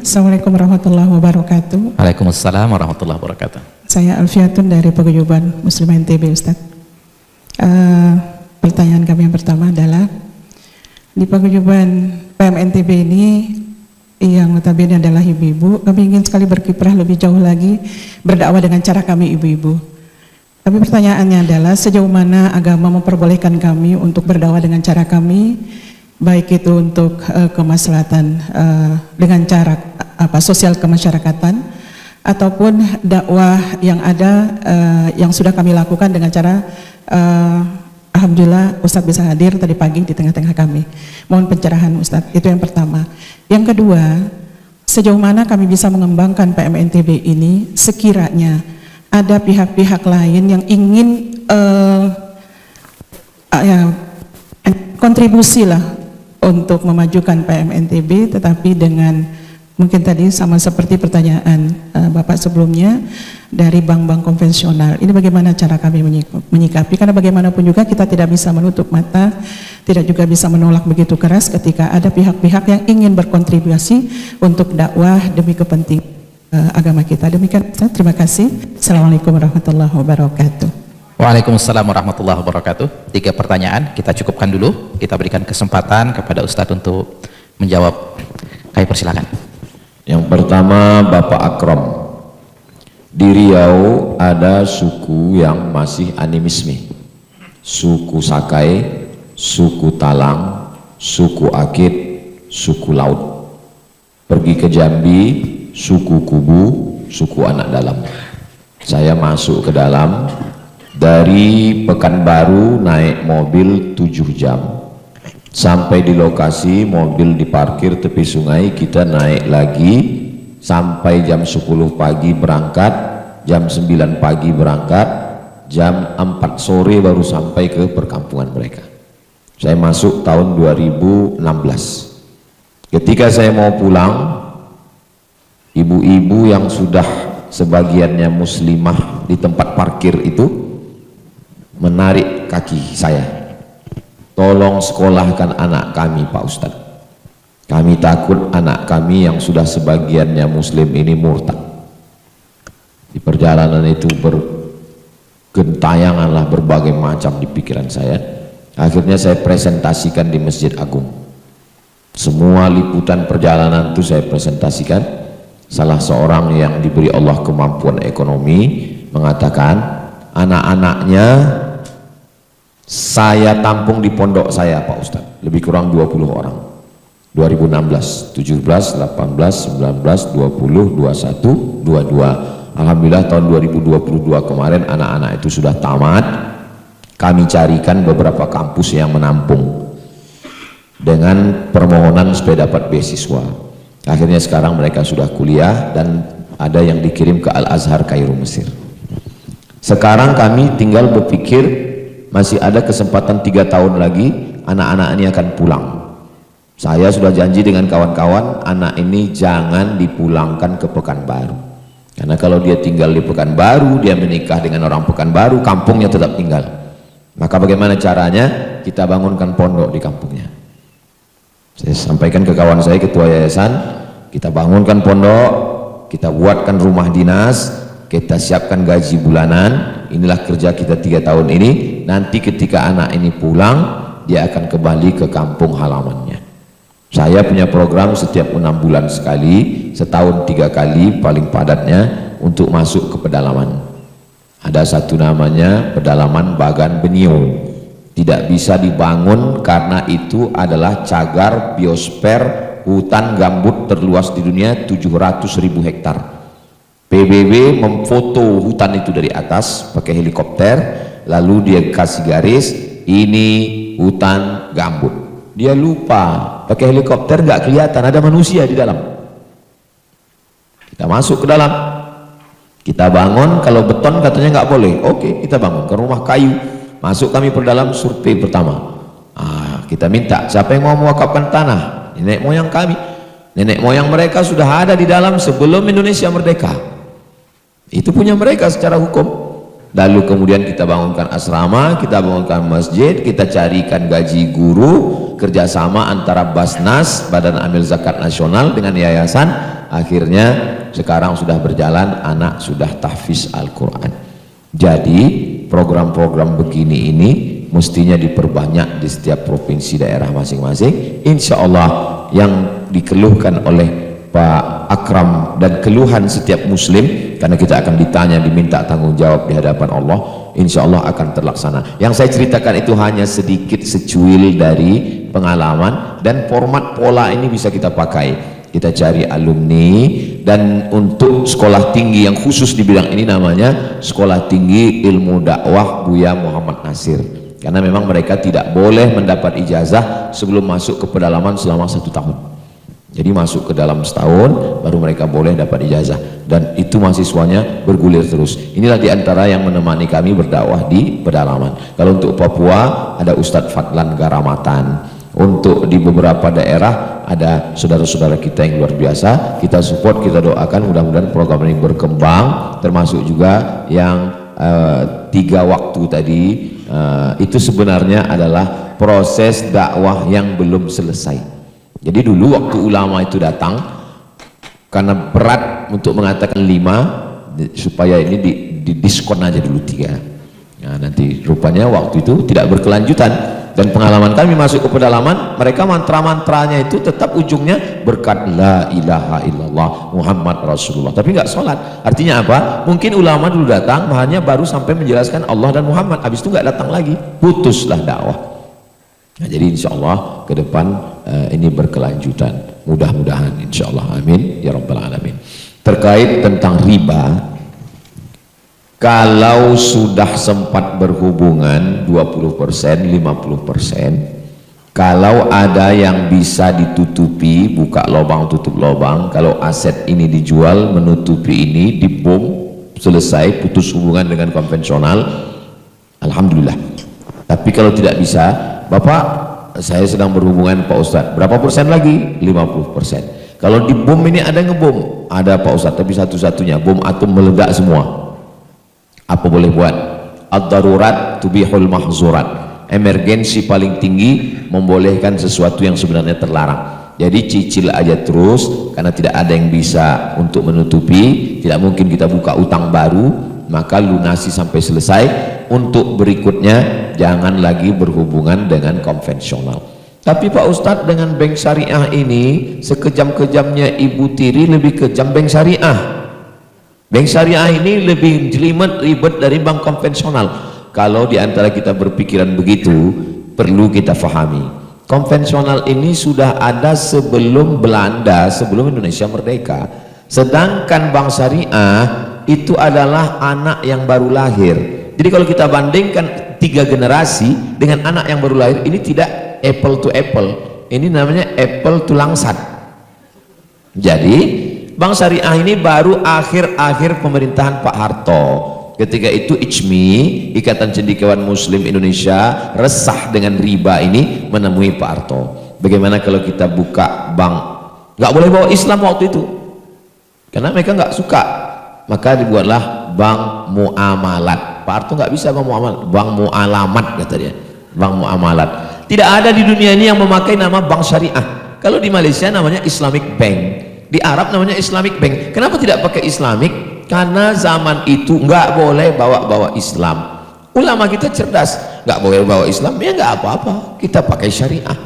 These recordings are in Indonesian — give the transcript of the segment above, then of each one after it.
Assalamualaikum warahmatullahi wabarakatuh. Waalaikumsalam warahmatullahi wabarakatuh. Saya Alfiatun dari Paguyuban Muslimah NTB, Ustaz. Pertanyaan kami yang pertama adalah, di Paguyuban PMNTB ini yang notabene adalah ibu-ibu, kami ingin sekali berkiprah lebih jauh lagi berdakwah dengan cara kami ibu-ibu. Tapi pertanyaannya adalah, sejauh mana agama memperbolehkan kami untuk berdakwah dengan cara kami, baik itu untuk kemaslahatan dengan cara sosial kemasyarakatan, ataupun dakwah yang ada yang sudah kami lakukan dengan cara alhamdulillah Ustadz bisa hadir tadi pagi di tengah-tengah kami. Mohon pencerahan Ustadz, itu yang pertama. Yang kedua, sejauh mana kami bisa mengembangkan PMNTB ini sekiranya ada pihak-pihak lain yang ingin kontribusi lah untuk memajukan PMNTB, tetapi dengan mungkin tadi sama seperti pertanyaan Bapak sebelumnya dari bank-bank konvensional. Ini bagaimana cara kami menyikapi, karena bagaimanapun juga kita tidak bisa menutup mata, tidak juga bisa menolak begitu keras ketika ada pihak-pihak yang ingin berkontribusi untuk dakwah demi kepentingan agama kita. Demikian, terima kasih. Assalamualaikum warahmatullahi wabarakatuh. Waalaikumsalam warahmatullahi wabarakatuh. 3 pertanyaan, kita cukupkan dulu. Kita berikan kesempatan kepada Ustadz untuk menjawab. Kami persilakan. Yang pertama, Bapak Akram. Di Riau ada suku yang masih animisme. Suku Sakai, suku Talang, suku Akit, suku Laut. Pergi ke Jambi, suku Kubu, suku Anak Dalam. Saya masuk ke dalam. Dari Pekanbaru naik mobil 7 jam sampai di lokasi, mobil diparkir tepi sungai, kita naik lagi sampai jam 10 pagi berangkat, jam 9 pagi berangkat, jam 4 sore baru sampai ke perkampungan mereka. Saya masuk tahun 2016. Ketika saya mau pulang, ibu-ibu yang sudah sebagiannya muslimah di tempat parkir itu menarik kaki saya, tolong sekolahkan anak kami Pak Ustadz, kami takut anak kami yang sudah sebagiannya muslim ini murtad. Di perjalanan itu bergentayanganlah berbagai macam di pikiran saya. Akhirnya saya presentasikan di Masjid Agung, semua liputan perjalanan itu saya presentasikan. Salah seorang yang diberi Allah kemampuan ekonomi mengatakan, anak-anaknya saya tampung di pondok saya Pak Ustadz, lebih kurang 20 orang. 2016, 17, 18, 19, 20, 21, 22. Alhamdulillah tahun 2022 kemarin anak-anak itu sudah tamat. Kami carikan beberapa kampus yang menampung dengan permohonan supaya dapat beasiswa. Akhirnya sekarang mereka sudah kuliah dan ada yang dikirim ke Al-Azhar Kairo Mesir. Sekarang kami tinggal berpikir masih ada kesempatan 3 tahun lagi anak-anak ini akan pulang. Saya sudah janji dengan kawan-kawan, anak ini jangan dipulangkan ke Pekanbaru, karena kalau dia tinggal di Pekanbaru, dia menikah dengan orang Pekanbaru, kampungnya tetap tinggal. Maka bagaimana caranya? Kita bangunkan pondok di kampungnya. Saya sampaikan ke kawan saya, ketua yayasan, kita bangunkan pondok, kita buatkan rumah dinas, kita siapkan gaji bulanan. Inilah kerja kita 3 tahun ini. Nanti ketika anak ini pulang, dia akan kembali ke kampung halamannya. Saya punya program setiap 6 bulan sekali, setahun 3 kali paling padatnya, untuk masuk ke pedalaman. Ada satu namanya pedalaman Bagan Benio. Tidak bisa dibangun karena itu adalah cagar biosfer hutan gambut terluas di dunia, 700.000 hektar. PBB memfoto hutan itu dari atas pakai helikopter, lalu dia kasih garis, ini hutan gambut. Dia lupa, pakai helikopter nggak kelihatan ada manusia di dalam. Kita masuk ke dalam, kita bangun. Kalau beton katanya nggak boleh, oke kita bangun ke rumah kayu. Masuk kami per dalam, survei pertama. Kita minta siapa yang mau mewakafkan tanah, nenek moyang kami. Nenek moyang mereka sudah ada di dalam sebelum Indonesia merdeka. Itu punya mereka secara hukum. Lalu kemudian kita bangunkan asrama, kita bangunkan masjid, kita carikan gaji guru, kerjasama antara Basnas, Badan Amil Zakat Nasional dengan yayasan. akhirnya sekarang sudah berjalan, anak sudah tahfiz Al-Quran. Jadi program-program begini ini mestinya diperbanyak di setiap provinsi daerah masing-masing. Insya Allah yang dikeluhkan oleh Pak Akram dan keluhan setiap muslim, karena kita akan ditanya, diminta tanggung jawab di hadapan Allah, insya Allah akan terlaksana. Yang saya ceritakan itu hanya sedikit secuil dari pengalaman, dan format pola ini bisa kita pakai. Kita cari alumni, dan untuk sekolah tinggi yang khusus di bidang ini namanya Sekolah Tinggi Ilmu Dakwah Buya Muhammad Nasir, karena memang mereka tidak boleh mendapat ijazah sebelum masuk ke pedalaman selama 1 tahun. Jadi masuk ke dalam setahun baru mereka boleh dapat ijazah, dan itu mahasiswanya bergulir terus. Inilah diantara yang menemani kami berdakwah di pedalaman. Kalau untuk Papua ada Ustadz Fadlan Garamatan, untuk di beberapa daerah ada saudara-saudara kita yang luar biasa. Kita support, kita doakan mudah-mudahan program ini berkembang, termasuk juga yang 3 waktu tadi. Itu sebenarnya adalah proses dakwah yang belum selesai. Jadi dulu waktu ulama itu datang, karena berat untuk mengatakan 5, supaya ini di diskon aja dulu 3. Nah, nanti rupanya waktu itu tidak berkelanjutan, dan pengalaman kami masuk ke pedalaman, mereka mantra-mantranya itu tetap ujungnya berkat la ilaha illallah Muhammad Rasulullah, tapi nggak sholat. Artinya apa? Mungkin ulama dulu datang hanya baru sampai menjelaskan Allah dan Muhammad, habis itu nggak datang lagi, putuslah dakwah. Nah, jadi insya Allah ke depan ini berkelanjutan, mudah-mudahan insya Allah, amin ya rabbal alamin. Terkait tentang riba, kalau sudah sempat berhubungan 20%, 50%, kalau ada yang bisa ditutupi, buka lubang tutup lubang, kalau aset ini dijual menutupi ini, dibom, selesai, putus hubungan dengan konvensional, alhamdulillah. Tapi kalau tidak bisa, Bapak, saya sedang berhubungan Pak Ustadz, berapa persen lagi? 50%. Kalau di bom ini ada ngebom, ada Pak Ustadz, tapi satu-satunya bom atom meledak semua. Apa boleh buat? Ad-darurat tubihul mahzurat. Emergensi paling tinggi membolehkan sesuatu yang sebenarnya terlarang. Jadi cicil aja terus, karena tidak ada yang bisa untuk menutupi, tidak mungkin kita buka utang baru, maka lunasi sampai selesai. Untuk berikutnya jangan lagi berhubungan dengan konvensional. Tapi Pak Ustadz, dengan bank syariah ini sekejam-kejamnya Ibu Tiri lebih kejam bank syariah. Bank syariah ini lebih jelimet ribet dari bank konvensional. Kalau diantara kita berpikiran begitu, perlu kita fahami, konvensional ini sudah ada sebelum Belanda, sebelum Indonesia merdeka. Sedangkan bank syariah itu adalah anak yang baru lahir. Jadi kalau kita bandingkan 3 generasi dengan anak yang baru lahir, ini tidak apple to apple, ini namanya apple to langsat. Jadi bank syariah ini baru akhir-akhir pemerintahan Pak Harto. Ketika itu ICMI, Ikatan Cendekiawan Muslim Indonesia, resah dengan riba ini, menemui Pak Harto. Bagaimana kalau kita buka bank? Nggak boleh bawa Islam waktu itu, karena mereka nggak suka. Maka dibuatlah bank muamalat. Pak Harto nggak bisa bank muamalat, bank mualamat kata dia, bank muamalat. Tidak ada di dunia ini yang memakai nama bank syariah. Kalau di Malaysia namanya Islamic Bank, di Arab namanya Islamic Bank. Kenapa tidak pakai Islamic? Karena zaman itu nggak boleh bawa-bawa Islam. Ulama kita cerdas, nggak boleh bawa Islam, ya nggak apa-apa, kita pakai syariah.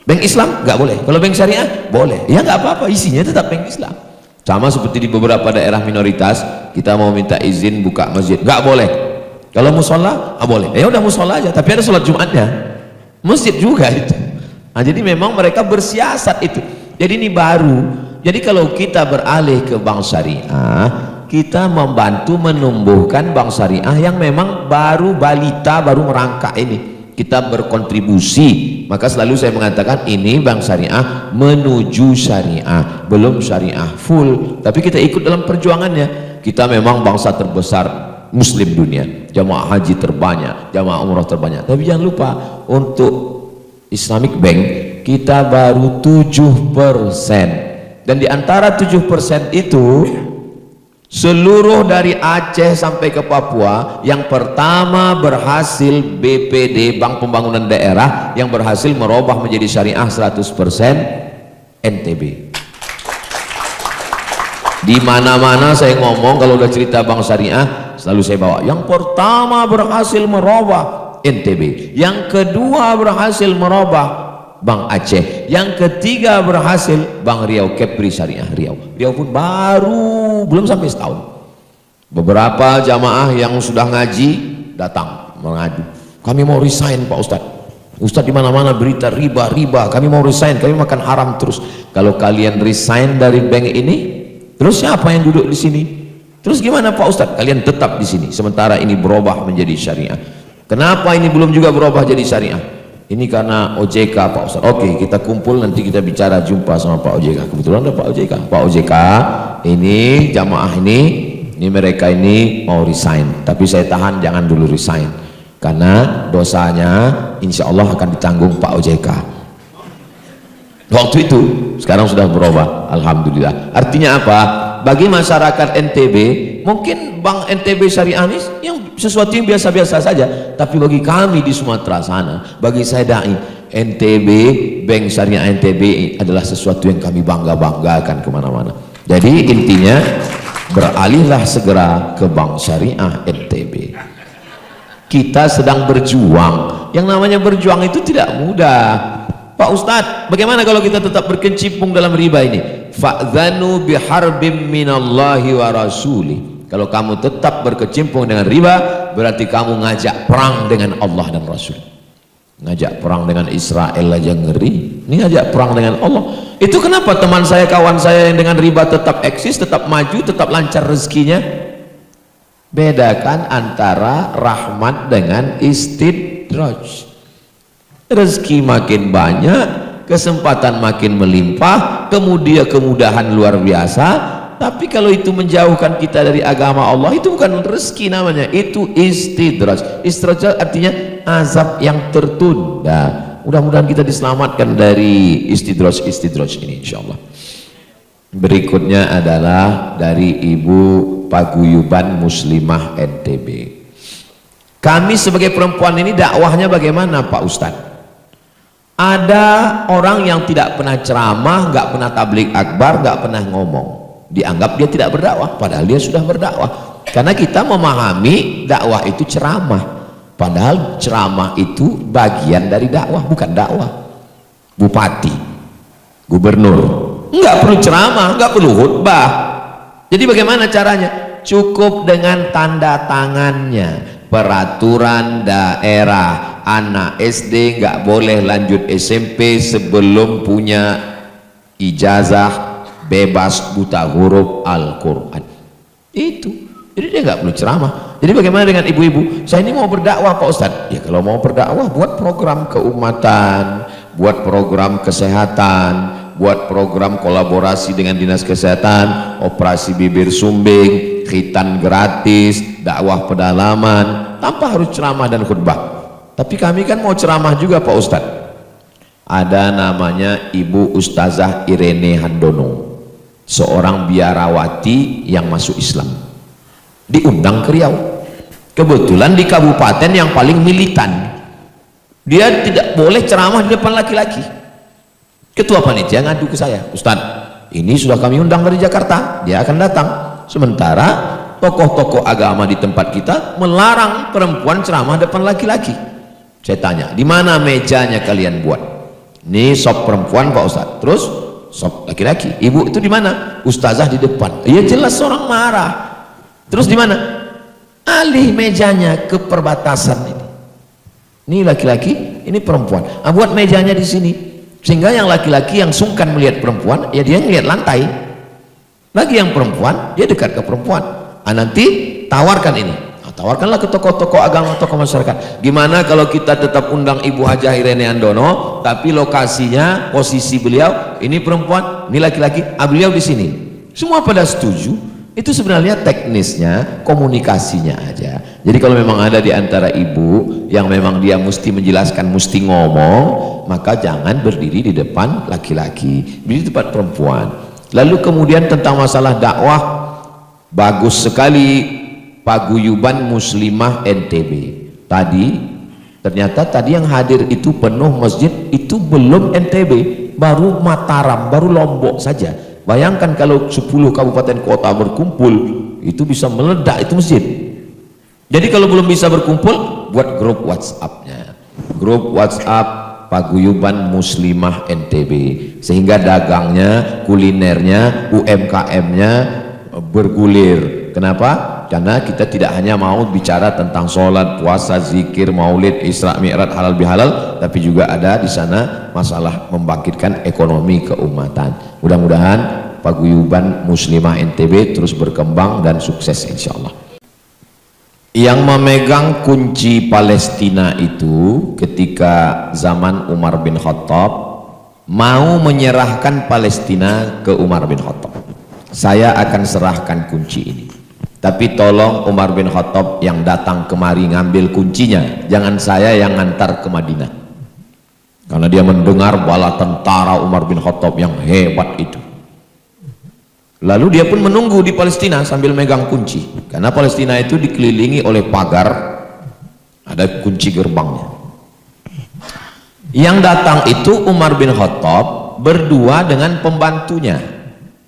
Bank Islam nggak boleh, kalau bank syariah boleh, ya nggak apa-apa, isinya tetap bank Islam. Sama seperti di beberapa daerah minoritas, kita mau minta izin buka masjid, nggak boleh. Kalau musola, boleh. Ya udah musola aja, tapi ada sholat Jumatnya. Masjid juga itu. Nah, jadi memang mereka bersiasat itu. Jadi ini baru. Jadi kalau kita beralih ke bank syariah, kita membantu menumbuhkan bank syariah yang memang baru balita, baru merangkak ini. Kita berkontribusi. Maka selalu saya mengatakan ini bank syariah menuju syariah, belum syariah full, tapi kita ikut dalam perjuangannya. Kita memang bangsa terbesar Muslim dunia, jamaah haji terbanyak, jamaah umrah terbanyak, tapi jangan lupa untuk Islamic Bank kita baru 7%, dan di antara 7% itu seluruh dari Aceh sampai ke Papua yang pertama berhasil BPD, Bank Pembangunan Daerah, yang berhasil merubah menjadi syariah 100% NTB. Di mana-mana saya ngomong kalau udah cerita bank syariah selalu saya bawa. Yang pertama berhasil merubah NTB, yang kedua berhasil merubah Bank Aceh, yang ketiga berhasil Bank Riau, Kepri Syariah Riau. Riau pun baru belum sampai setahun. Beberapa jamaah yang sudah ngaji datang mengadu, kami mau resign Pak Ustadz. Ustadz di mana-mana berita riba, kami mau resign, kami makan haram terus. Kalau kalian resign dari bank ini, terus siapa yang duduk di sini? Terus gimana Pak Ustadz? Kalian tetap di sini sementara ini berubah menjadi syariah. Kenapa ini belum juga berubah jadi syariah? Ini karena OJK Pak Ustadz. Oke, kita kumpul nanti kita bicara, jumpa sama Pak OJK. Kebetulan ada Pak OJK. Pak OJK, ini jamaah ini mereka ini mau resign. Tapi saya tahan, jangan dulu resign. Karena dosanya insya Allah akan ditanggung Pak OJK. Waktu itu, sekarang sudah berubah. Alhamdulillah. Artinya apa? Bagi masyarakat NTB, mungkin Bank NTB Syariah ini yang sesuatu yang biasa-biasa saja, tapi bagi kami di Sumatera sana, bagi saya dai, NTB, Bank Syariah NTB adalah sesuatu yang kami bangga-banggakan kemana-mana. Jadi intinya beralihlah segera ke Bank Syariah NTB. Kita sedang berjuang. Yang namanya berjuang itu tidak mudah. Pak Ustadz, bagaimana kalau kita tetap berkecimpung dalam riba ini? Fa'dzanu biharbim minallahi wa rasuli. Kalau kamu tetap berkecimpung dengan riba, berarti kamu ngajak perang dengan Allah dan Rasul. Ngajak perang dengan Israel aja ngeri, ini ngajak perang dengan Allah. Itu kenapa teman saya, kawan saya yang dengan riba tetap eksis, tetap maju, tetap lancar rezekinya? Bedakan antara rahmat dengan istidraj. Rezeki makin banyak, kesempatan makin melimpah, kemudian kemudahan luar biasa. Tapi kalau itu menjauhkan kita dari agama Allah, itu bukan rezeki namanya, itu istidraj. Istidraj artinya azab yang tertunda. Mudah-mudahan kita diselamatkan dari istidraj ini insyaallah. Berikutnya adalah dari Ibu Paguyuban Muslimah NTB. Kami sebagai perempuan ini dakwahnya bagaimana Pak Ustadz? Ada orang yang tidak pernah ceramah, nggak pernah tabligh akbar, nggak pernah ngomong, dianggap dia tidak berdakwah, padahal dia sudah berdakwah. Karena kita memahami dakwah itu ceramah, padahal ceramah itu bagian dari dakwah, bukan dakwah. Bupati, gubernur, nggak perlu ceramah, nggak perlu khutbah. Jadi bagaimana caranya? Cukup dengan tanda tangannya. Peraturan daerah, anak SD nggak boleh lanjut SMP sebelum punya ijazah bebas buta huruf Al-Quran. Itu, jadi dia nggak perlu ceramah. Jadi bagaimana dengan ibu-ibu? Saya ini mau berdakwah Pak Ustadz. Ya kalau mau berdakwah, buat program keumatan, buat program kesehatan, buat program kolaborasi dengan dinas kesehatan, operasi bibir sumbing, khitan gratis, dakwah pedalaman, tanpa harus ceramah dan khutbah. Tapi kami kan mau ceramah juga Pak Ustadz. Ada namanya Ibu Ustazah Irene Handono, seorang biarawati yang masuk Islam, diundang ke Riau. Kebetulan di kabupaten yang paling militan, dia tidak boleh ceramah di depan laki-laki. Ketua panitia ngadu ke saya, Ustadz, ini sudah kami undang dari Jakarta, dia akan datang. Sementara tokoh-tokoh agama di tempat kita melarang perempuan ceramah depan laki-laki. Saya tanya, di mana mejanya kalian buat? Ini sop perempuan Pak Ustadz, terus sop laki-laki. Ibu itu di mana? Ustazah di depan. Ya jelas orang marah. Terus di mana? Alih mejanya ke perbatasan ini. Ini laki-laki, ini perempuan. Ah, buat mejanya di sini. Sehingga yang laki-laki yang sungkan melihat perempuan, ya dia ngelihat lantai. Lagi yang perempuan, dia dekat ke perempuan. Ah, nanti tawarkan ini. Ah, tawarkanlah ke tokoh-tokoh agama, tokoh masyarakat. Gimana kalau kita tetap undang Ibu Hajah Irene Handono, tapi lokasinya, posisi beliau, ini perempuan, ini laki-laki, ah, beliau di sini. Semua pada setuju. Itu sebenarnya teknisnya, komunikasinya aja. Jadi kalau memang ada di antara ibu yang memang dia mesti menjelaskan, mesti ngomong, maka jangan berdiri di depan laki-laki, berdiri di tempat perempuan. Lalu kemudian tentang masalah dakwah, bagus sekali Paguyuban Muslimah NTB. Ternyata tadi yang hadir itu penuh masjid, itu belum NTB, baru Mataram, baru Lombok saja. Bayangkan kalau 10 kabupaten kota berkumpul, itu bisa meledak itu masjid. Jadi kalau belum bisa berkumpul, buat grup WhatsApp-nya. Grup WhatsApp Paguyuban Muslimah NTB, sehingga dagangnya, kulinernya, UMKM-nya bergulir. Kenapa? Karena kita tidak hanya mau bicara tentang sholat, puasa, zikir, maulid, Isra Mi'raj, halal bihalal, tapi juga ada di sana masalah membangkitkan ekonomi keumatan. Mudah-mudahan Paguyuban Muslimah NTB terus berkembang dan sukses insyaallah. Yang memegang kunci Palestina itu ketika zaman Umar bin Khattab mau menyerahkan Palestina ke Umar bin Khattab. Saya akan serahkan kunci ini, tapi tolong Umar bin Khattab yang datang kemari ngambil kuncinya, jangan saya yang ngantar ke Madinah, karena dia mendengar bala tentara Umar bin Khattab yang hebat itu. Lalu dia pun menunggu di Palestina sambil megang kunci, karena Palestina itu dikelilingi oleh pagar, ada kunci gerbangnya. Yang datang itu Umar bin Khattab berdua dengan pembantunya,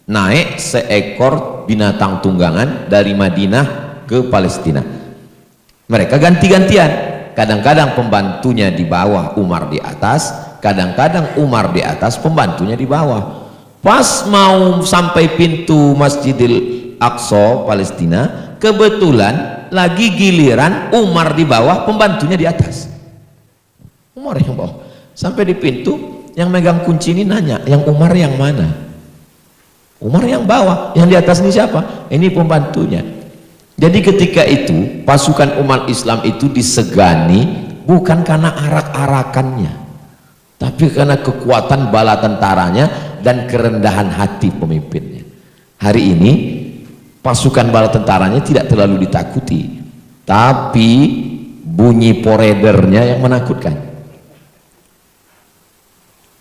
naik seekor binatang tunggangan dari Madinah ke Palestina. Mereka ganti-gantian, kadang-kadang pembantunya di bawah, Umar di atas, kadang-kadang Umar di atas, pembantunya di bawah. Pas mau sampai pintu Masjidil Aqsa Palestina, kebetulan lagi giliran Umar di bawah, pembantunya di atas. Umar yang bawah. Sampai di pintu, yang megang kunci ini nanya, yang Umar yang mana? Umar yang bawah, yang di atas ini siapa? Ini pembantunya. Jadi ketika itu pasukan umat Islam itu disegani bukan karena arak-arakannya, tapi karena kekuatan bala tentaranya dan kerendahan hati pemimpinnya. Hari ini pasukan bala tentaranya tidak terlalu ditakuti, tapi bunyi poredernya yang menakutkan.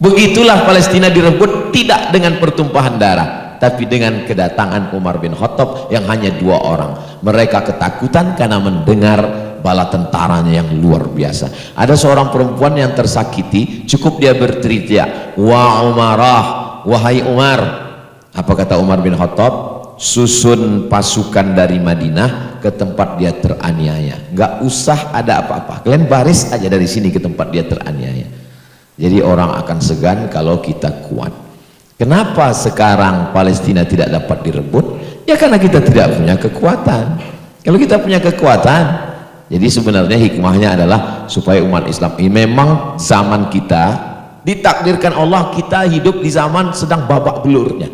Begitulah Palestina direbut, tidak dengan pertumpahan darah, tapi dengan kedatangan Umar bin Khattab yang hanya 2 orang. Mereka ketakutan karena mendengar bala tentaranya yang luar biasa. Ada seorang perempuan yang tersakiti, cukup dia berteriak, "Wa Umarah, wahai Umar." Apa kata Umar bin Khattab? Susun pasukan dari Madinah ke tempat dia teraniaya, nggak usah ada apa-apa, kalian baris aja dari sini ke tempat dia teraniaya. Jadi orang akan segan kalau kita kuat. Kenapa sekarang Palestina tidak dapat direbut? Ya karena kita tidak punya kekuatan. Kalau kita punya kekuatan, jadi sebenarnya hikmahnya adalah supaya umat Islam ini, memang zaman kita ditakdirkan Allah, kita hidup di zaman sedang babak belurnya.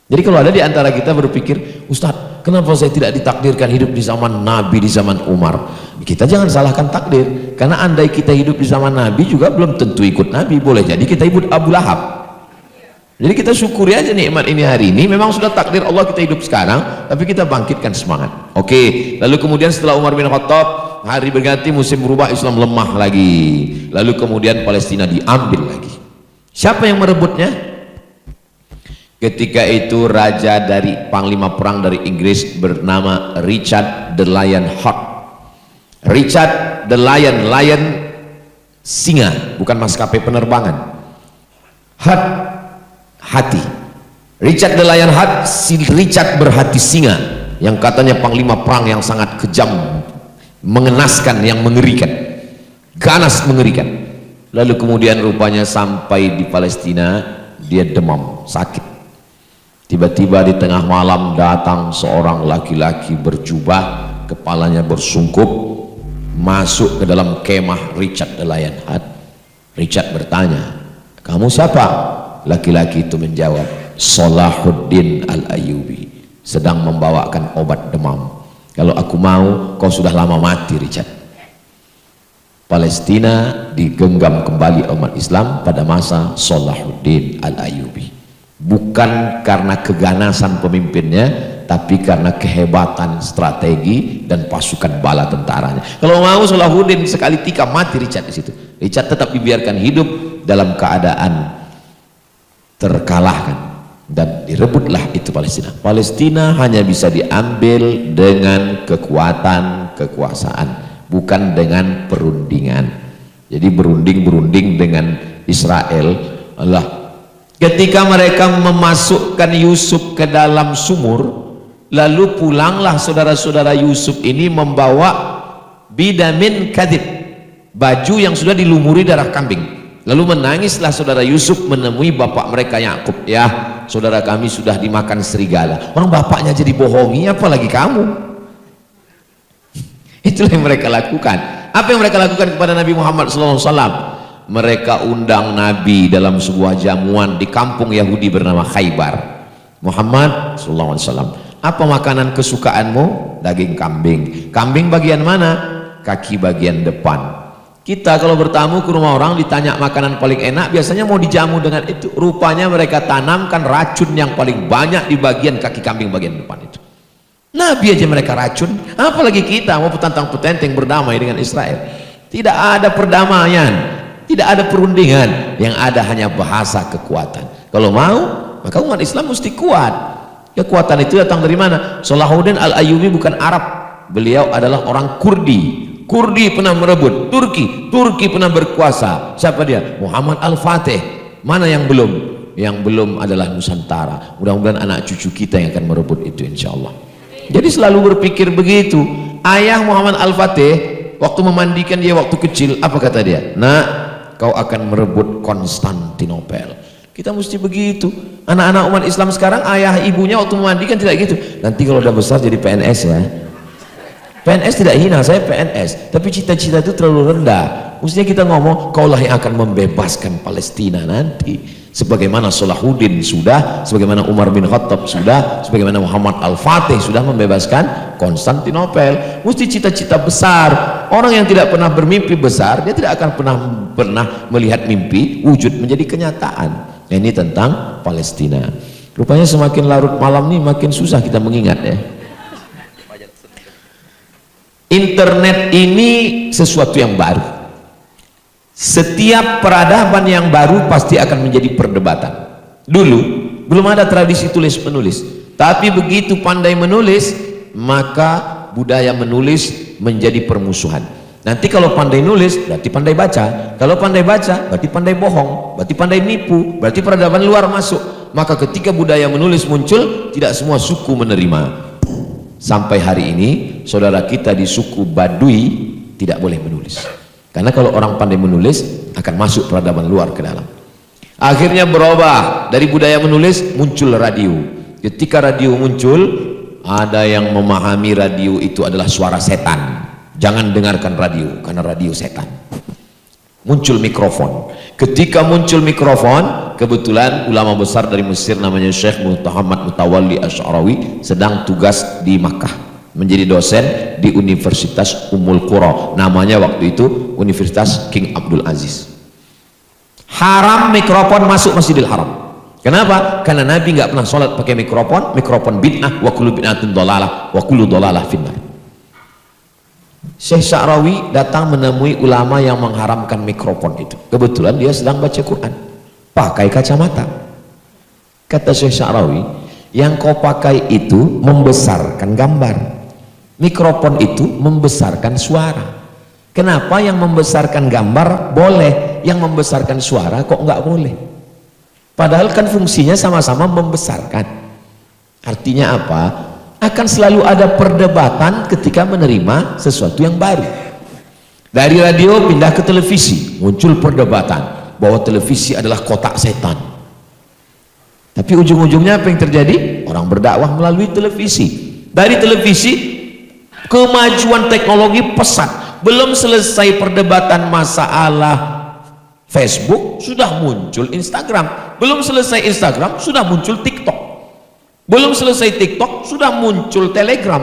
Jadi kalau ada di antara kita berpikir, Ustadz, kenapa saya tidak ditakdirkan hidup di zaman Nabi, di zaman Umar? Kita jangan salahkan takdir, karena andai kita hidup di zaman Nabi juga belum tentu ikut Nabi, boleh jadi kita ikut Abu Lahab. Jadi kita syukuri aja nikmat ini hari ini, memang sudah takdir Allah kita hidup sekarang, tapi kita bangkitkan semangat. Oke, lalu kemudian setelah Umar bin Khattab, hari berganti, musim berubah, Islam lemah lagi. Lalu kemudian Palestina diambil lagi. Siapa yang merebutnya? Ketika itu raja dari panglima perang dari Inggris bernama Richard the Lion Heart. Richard the Lion, lion singa, bukan maskapai penerbangan. Heart, hati. Richard the Lion Heart, si Richard berhati singa, yang katanya panglima perang yang sangat kejam, mengenaskan, yang mengerikan, ganas, mengerikan. Lalu kemudian rupanya sampai di Palestina, dia demam, sakit. Tiba-tiba di tengah malam datang seorang laki-laki berjubah, kepalanya bersungkup, masuk ke dalam kemah Richard the Lion Heart. Richard bertanya, "Kamu siapa?" Laki-laki itu menjawab, "Salahuddin Al-Ayyubi, sedang membawakan obat demam. Kalau aku mau, kau sudah lama mati, Richard." Palestina digenggam kembali umat Islam pada masa Salahuddin Al-Ayyubi, bukan karena keganasan pemimpinnya, tapi karena kehebatan strategi dan pasukan bala tentaranya. Kalau mau Salahuddin sekali tikam mati Richard di situ. Richard tetap dibiarkan hidup dalam keadaan terkalahkan dan direbutlah itu Palestina. Palestina hanya bisa diambil dengan kekuatan kekuasaan, bukan dengan perundingan. Jadi berunding dengan Israel adalah Ketika mereka memasukkan Yusuf ke dalam sumur, lalu pulanglah saudara-saudara Yusuf ini membawa bidamin kadib, baju yang sudah dilumuri darah kambing. Lalu menangislah saudara Yusuf menemui bapak mereka Yakub. Ya, saudara kami sudah dimakan serigala. Orang bapaknya jadi bohongi, apalagi kamu. Itulah yang mereka lakukan. Apa yang mereka lakukan kepada Nabi Muhammad SAW? Mereka undang Nabi dalam sebuah jamuan di kampung Yahudi bernama Khaybar. Muhammad SAW, apa makanan kesukaanmu? Daging kambing. Kambing bagian mana? Kaki bagian depan. Kita kalau bertamu ke rumah orang ditanya makanan paling enak, biasanya mau dijamu dengan itu. Rupanya mereka tanamkan racun yang paling banyak di bagian kaki kambing bagian depan itu. Nabi aja mereka racun, apalagi kita mau petantang-petenteng berdamai dengan Israel. Tidak ada perdamaian, tidak ada perundingan, yang ada hanya bahasa kekuatan. Kalau mau, maka umat Islam mesti kuat. Kekuatan itu datang dari mana? Salahuddin Al-Ayyubi bukan Arab, beliau adalah orang Kurdi. Kurdi pernah merebut Turki, Turki pernah berkuasa. Siapa dia? Muhammad Al-Fatih. Mana yang belum? Yang belum adalah Nusantara. Mudah-mudahan anak cucu kita yang akan merebut itu, insya Allah. Jadi selalu berpikir begitu. Ayah Muhammad Al-Fatih waktu memandikan dia waktu kecil, apa kata dia? Nak, kau akan merebut Konstantinopel. Kita mesti begitu. Anak-anak umat Islam sekarang, ayah ibunya waktu memandikan tidak gitu. Nanti kalau udah besar jadi PNS ya. PNS tidak hina, saya PNS, tapi cita-cita itu terlalu rendah. Mestinya kita ngomong, kaulah yang akan membebaskan Palestina nanti, sebagaimana Salahuddin sudah, sebagaimana Umar bin Khattab sudah, sebagaimana Muhammad Al-Fatih sudah membebaskan Konstantinopel. Mesti cita-cita besar. Orang yang tidak pernah bermimpi besar, dia tidak akan pernah melihat mimpi wujud menjadi kenyataan. Ini tentang Palestina. Rupanya semakin larut malam nih makin susah kita mengingat ya. Internet ini sesuatu yang baru. Setiap peradaban yang baru pasti akan menjadi perdebatan. Dulu belum ada tradisi tulis menulis, tapi begitu pandai menulis, maka budaya menulis menjadi permusuhan. Nanti kalau pandai nulis berarti pandai baca, kalau pandai baca berarti pandai bohong, berarti pandai nipu, berarti peradaban luar masuk. Maka ketika budaya menulis muncul, tidak semua suku menerima. Sampai hari ini saudara kita di suku Baduy tidak boleh menulis, karena kalau orang pandai menulis akan masuk peradaban luar ke dalam. Akhirnya berubah dari budaya menulis, muncul radio. Ketika radio muncul, ada yang memahami radio itu adalah suara setan. Jangan dengarkan radio, karena radio setan. Muncul mikrofon. Ketika muncul mikrofon, kebetulan ulama besar dari Mesir namanya Syekh Muhammad Mutawalli Asy'arawi sedang tugas di Makkah, menjadi dosen di Universitas Ummul Qura, namanya waktu itu Universitas King Abdul Aziz. Haram mikrofon masuk Masjidil Haram. Kenapa? Karena Nabi nggak pernah sholat pakai mikrofon. Mikrofon bid'ah, wa kullu bid'atin dhalalah, wa kullu dhalalah finnar. Syekh Sya'rawi datang menemui ulama yang mengharamkan mikrofon itu. Kebetulan dia sedang baca Quran, pakai kacamata. Kata Syekh Sya'rawi, yang kau pakai itu membesarkan gambar, mikrofon itu membesarkan suara. Kenapa yang membesarkan gambar boleh, yang membesarkan suara kok nggak boleh? Padahal kan fungsinya sama-sama membesarkan. Artinya apa? Akan selalu ada perdebatan ketika menerima sesuatu yang baru. Dari radio pindah ke televisi, muncul perdebatan bahwa televisi adalah kotak setan. Tapi ujung-ujungnya apa yang terjadi? Orang berdakwah melalui televisi. Dari televisi, kemajuan teknologi pesat. Belum selesai perdebatan masalah Facebook, sudah muncul Instagram. Belum selesai Instagram, sudah muncul TikTok. Belum selesai TikTok, sudah muncul Telegram.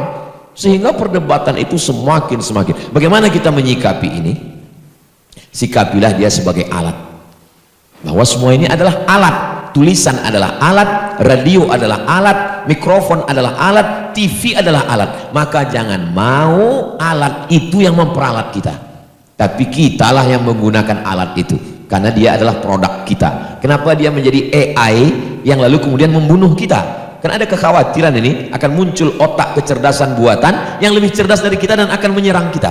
Sehingga perdebatan itu semakin. Bagaimana kita menyikapi ini? Sikapilah dia sebagai alat, bahwa semua ini adalah alat. Tulisan adalah alat, radio adalah alat, mikrofon adalah alat, TV adalah alat. Maka jangan mau alat itu yang memperalat kita, tapi kitalah yang menggunakan alat itu, karena dia adalah produk kita. Kenapa dia menjadi AI yang lalu kemudian membunuh kita? Karena ada kekhawatiran ini akan muncul otak kecerdasan buatan yang lebih cerdas dari kita dan akan menyerang kita.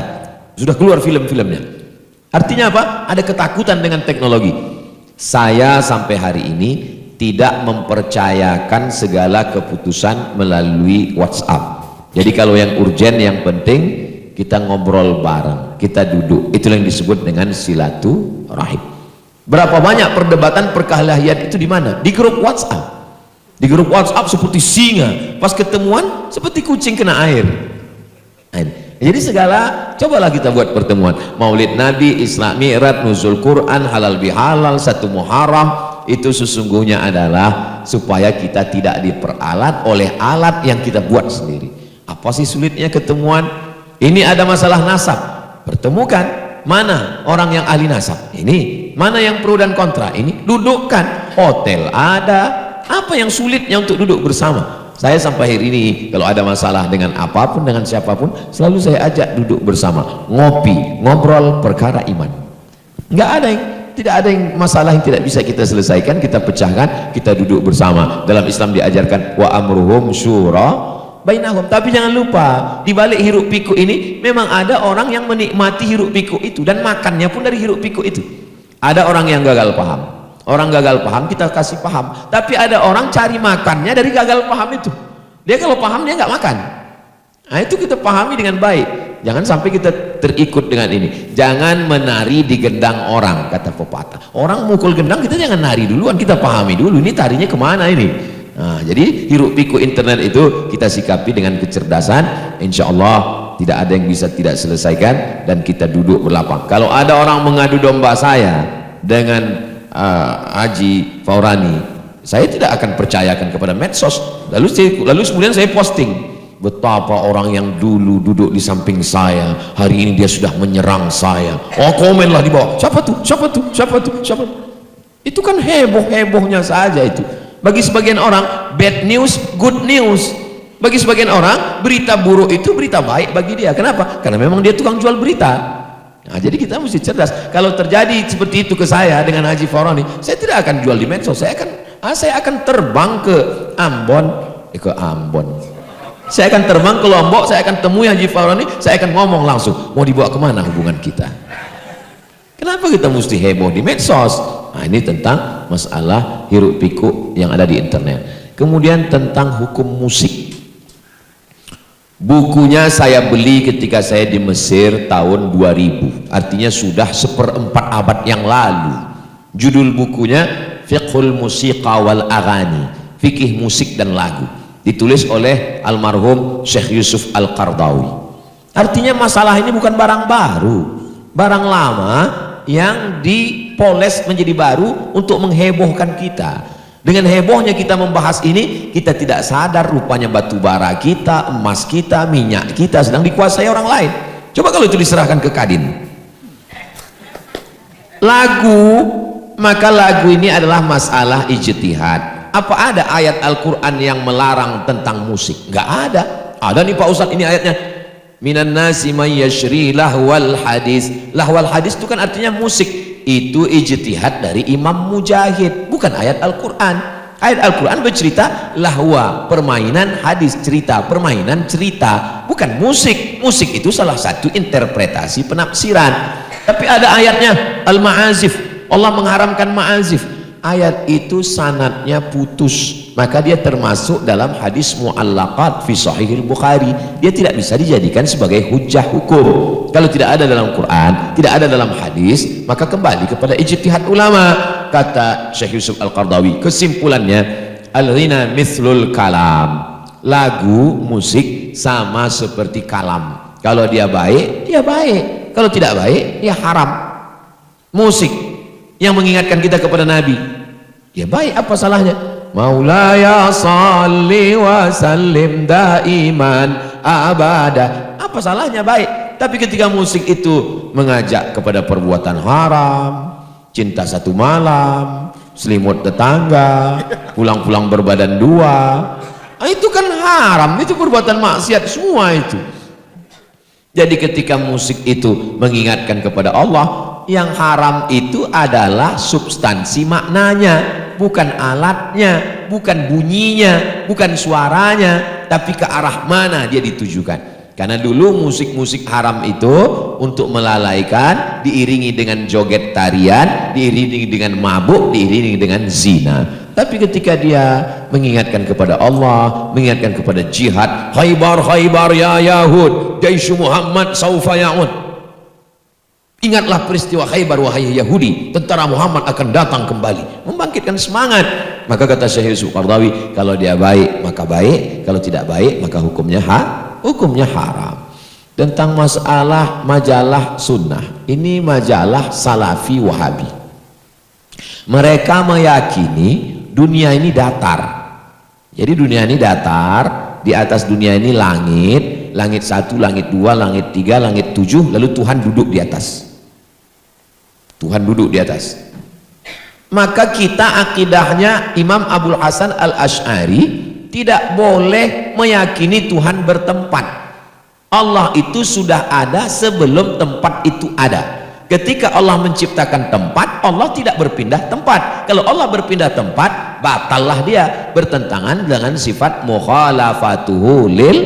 Sudah keluar film-filmnya. Artinya apa? Ada ketakutan dengan teknologi. Saya sampai hari ini tidak mempercayakan segala keputusan melalui WhatsApp. Jadi kalau yang urgen, yang penting kita ngobrol bareng, kita duduk, itulah yang disebut dengan silaturahim. Berapa banyak perdebatan perkelahian itu di mana? Di grup WhatsApp. Di grup WhatsApp seperti singa, pas ketemuan seperti kucing kena air. Jadi segala, cobalah kita buat pertemuan Maulid Nabi, Isra Mi'raj, Nuzul Quran, halal bihalal, 1 Muharram, itu sesungguhnya adalah supaya kita tidak diperalat oleh alat yang kita buat sendiri. Apa sih sulitnya ketemuan? Ini ada masalah nasab, pertemukan. Mana orang yang ahli nasab? Ini. Mana yang pro dan kontra? Ini. Dudukkan. Hotel ada. Apa yang sulitnya untuk duduk bersama? Saya sampai hari ini kalau ada masalah dengan apapun, dengan siapapun, selalu saya ajak duduk bersama, ngopi, ngobrol perkara iman. Tidak ada yang masalah yang tidak bisa kita selesaikan, kita pecahkan, kita duduk bersama. Dalam Islam diajarkan wa amruhum syura bainahum. Tapi jangan lupa, di balik hiruk pikuk ini memang ada orang yang menikmati hiruk pikuk itu dan makannya pun dari hiruk pikuk itu. Ada orang yang gagal paham. Orang gagal paham kita kasih paham, tapi ada orang cari makannya dari gagal paham itu. Dia kalau paham dia nggak makan. Nah itu kita pahami dengan baik. Jangan sampai kita terikut dengan ini. Jangan menari di gendang orang, kata pepatah. Orang mukul gendang kita jangan nari duluan, kita pahami dulu ini tarinya kemana ini. Nah, jadi hiruk pikuk internet itu kita sikapi dengan kecerdasan. Insya Allah tidak ada yang bisa tidak selesaikan dan kita duduk berlapang. Kalau ada orang mengadu domba saya dengan Haji Faurani, saya tidak akan percayakan kepada medsos. Lalu kemudian saya posting betapa orang yang dulu duduk di samping saya hari ini dia sudah menyerang saya. Oh, komenlah di bawah, siapa tuh, siapa tuh, siapa tuh, siapa tuh. Itu kan heboh-hebohnya saja itu. Bagi sebagian orang bad news good news, bagi sebagian orang berita buruk itu berita baik bagi dia. Kenapa? Karena memang dia tukang jual berita. Nah, jadi kita mesti cerdas. Kalau terjadi seperti itu ke saya dengan Haji Faurani, saya tidak akan jual di medsos. Saya akan terbang ke Ambon, Saya akan terbang ke Lombok, saya akan temui Haji Faurani, saya akan ngomong langsung, mau dibawa kemana hubungan kita? Kenapa kita mesti heboh di medsos? Nah, ini tentang masalah hiruk pikuk yang ada di internet. Kemudian tentang hukum musik. Bukunya saya beli ketika saya di Mesir tahun 2000, artinya sudah 1/4 abad yang lalu. Judul bukunya Fiqhul Musiqa wal Aghani, fikih musik dan lagu, ditulis oleh almarhum Syekh Yusuf Al-Qardawi. Artinya masalah ini bukan barang baru, barang lama yang dipoles menjadi baru untuk menghebohkan kita. Dengan hebohnya kita membahas ini, kita tidak sadar rupanya batu bara kita, emas kita, minyak kita sedang dikuasai orang lain. Coba kalau itu diserahkan ke Kadin. Lagu, maka lagu ini adalah masalah ijtihad. Apa ada ayat Al-Quran yang melarang tentang musik? Nggak ada. Ada nih Pak Ustadz, ini ayatnya. Minan nasi may yashri lahwal hadis. Lahwal hadis itu kan artinya musik. Itu ijtihad dari Imam Mujahid, bukan ayat Al-Quran. Ayat Al-Quran bercerita lahwa, permainan, hadis cerita, permainan cerita, bukan musik. Musik itu salah satu interpretasi penafsiran. Tapi ada ayatnya al-ma'azif, Allah mengharamkan ma'azif. Ayat itu sanadnya putus, maka dia termasuk dalam hadis mu'allaqat fi Sahihil Bukhari. Dia tidak bisa dijadikan sebagai hujjah hukum. Kalau tidak ada dalam Quran, tidak ada dalam hadis, maka kembali kepada ijtihad ulama. Kata Syekh Yusuf Al-Qardawi, kesimpulannya al-ghina mithlul kalam. Lagu, musik sama seperti kalam. Kalau dia baik, dia baik. Kalau tidak baik, dia haram. Musik yang mengingatkan kita kepada Nabi, ya baik, apa salahnya? Maulaya salli wa sallim daiman abada, apa salahnya? Baik. Tapi ketika musik itu mengajak kepada perbuatan haram, cinta satu malam, selimut tetangga, pulang-pulang berbadan dua, itu kan haram, itu perbuatan maksiat semua itu. Jadi ketika musik itu mengingatkan kepada Allah, yang haram itu adalah substansi maknanya, bukan alatnya, bukan bunyinya, bukan suaranya, tapi ke arah mana dia ditujukan. Karena dulu musik-musik haram itu untuk melalaikan, diiringi dengan joget tarian, diiringi dengan mabuk, diiringi dengan zina. Tapi ketika dia mengingatkan kepada Allah, mengingatkan kepada jihad, Khaybar, Khaybar ya Yahud, Jaish Muhammad saufa ya'ud. Ingatlah peristiwa Khaybar wahai Yahudi, tentara Muhammad akan datang kembali. Membangkitkan semangat. Maka kata Syekh Yusuf Qaradawi, kalau dia baik maka baik, kalau tidak baik maka hukumnya haram. Tentang masalah majalah sunnah, ini majalah salafi wahabi. Mereka meyakini dunia ini datar. Jadi dunia ini datar, di atas dunia ini langit, langit 1, langit 2, langit 3, langit 7, lalu Tuhan duduk di atas. Tuhan duduk di atas. Maka kita akidahnya Imam Abul Hasan Al-Asy'ari tidak boleh meyakini Tuhan bertempat. Allah itu sudah ada sebelum tempat itu ada. Ketika Allah menciptakan tempat, Allah tidak berpindah tempat. Kalau Allah berpindah tempat, batallah dia, bertentangan dengan sifat mukhalafatuhu lil.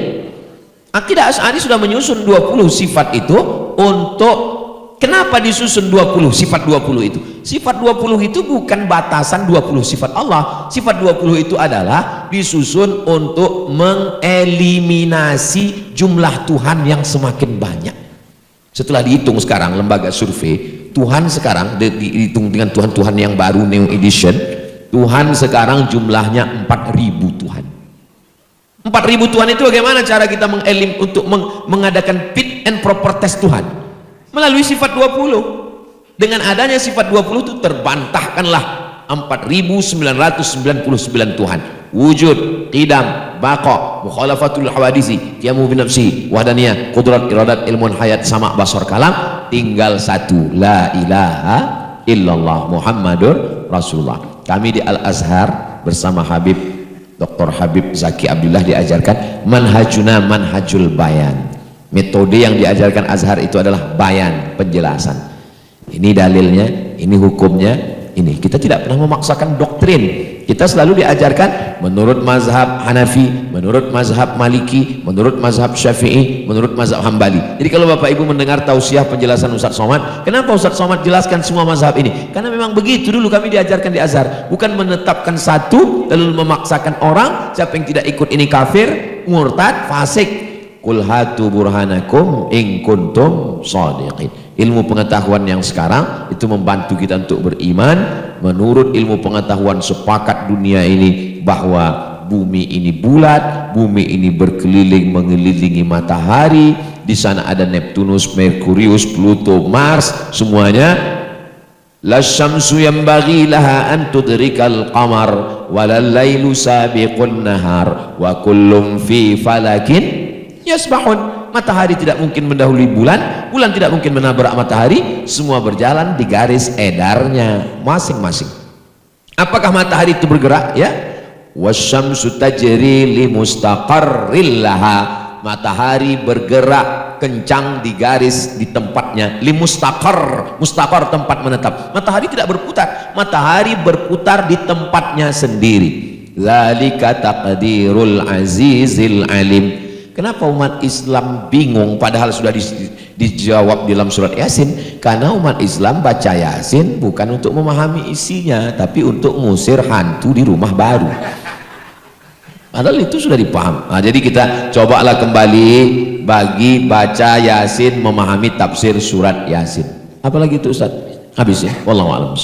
Akidah Asy'ari sudah menyusun 20 sifat itu untuk. Kenapa disusun 20 sifat 20 itu? Sifat 20 itu bukan batasan 20 sifat Allah. Sifat 20 itu adalah disusun untuk mengeliminasi jumlah Tuhan yang semakin banyak. Setelah dihitung sekarang lembaga survei, Tuhan sekarang dihitung dengan Tuhan-Tuhan yang baru New Edition, Tuhan sekarang jumlahnya 4.000 Tuhan. 4.000 Tuhan itu bagaimana cara kita untuk mengadakan fit and proper test Tuhan? Melalui sifat 20. Dengan adanya sifat 20 itu terbantahkanlah 4.999 Tuhan. Wujud, qidam, baqa, mukhalafatul hawadisi, qiyamu binafsi, wahdaniyah, qudrat, iradat, ilmun, hayat, sama, basar, kalam. Tinggal satu, la ilaha illallah Muhammadur Rasulullah. Kami di Al-Azhar bersama Habib Dr. Habib Zaki Abdullah diajarkan manhajuna manhajul bayan. Metode yang diajarkan Azhar itu adalah bayan, penjelasan. Ini dalilnya, ini hukumnya, ini. Kita tidak pernah memaksakan doktrin. Kita selalu diajarkan menurut mazhab Hanafi, menurut mazhab Maliki, menurut mazhab Syafi'i, menurut mazhab Hambali. Jadi kalau Bapak Ibu mendengar tausiah penjelasan Ustaz Somad, kenapa Ustaz Somad jelaskan semua mazhab ini? Karena memang begitu dulu kami diajarkan di Azhar. Bukan menetapkan satu lalu memaksakan orang, siapa yang tidak ikut ini kafir, murtad, fasik. Qul hatu burhanakum in kuntum shadiqin. Ilmu pengetahuan yang sekarang itu membantu kita untuk beriman. Menurut ilmu pengetahuan sepakat dunia ini bahwa bumi ini bulat, bumi ini berkeliling mengelilingi matahari. Di sana ada Neptunus, Merkurius, Pluto, Mars, semuanya. La syamsu yanbaghi laha an tudrikal qamar walal lailu sabiqun nahar wa kullum fi falakin yasbahun. Matahari tidak mungkin mendahului bulan, bulan tidak mungkin menabrak matahari, semua berjalan di garis edarnya masing-masing. Apakah matahari itu bergerak? Ya. Wasyamsu tajri li mustaqarril laha. Matahari bergerak kencang di garis di tempatnya. Li mustaqar, mustaqar tempat menetap. Matahari tidak berputar, matahari berputar di tempatnya sendiri. Zalika taqdirul azizil alim. Kenapa umat Islam bingung padahal sudah dijawab dalam surat Yasin? Karena umat Islam baca Yasin bukan untuk memahami isinya, tapi untuk ngusir hantu di rumah baru. Padahal itu sudah dipaham. Nah, jadi kita cobalah kembali bagi baca Yasin, memahami tafsir surat Yasin. Apalagi itu Ustaz? Habis ya. Wallahu a'lam.